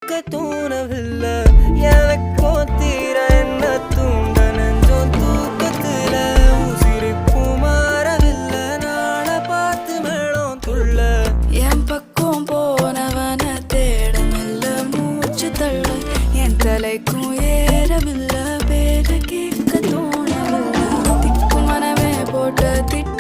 கேட்க தோணவில்லை எனக்கோ தீர என்ன தூண்ட நெஞ்சம் தூக்கத்துல உசிரிப்பு மாறவில்லை நாள பார்த்து மேளம் துள்ள என் பக்கம் போனவன தேடமில்ல மூச்சு தள்ள என் தலைக்கும் ஏறமில்ல பேர கேட்க தோணவில்லை திக்கு மனமே போட்ட திட்ட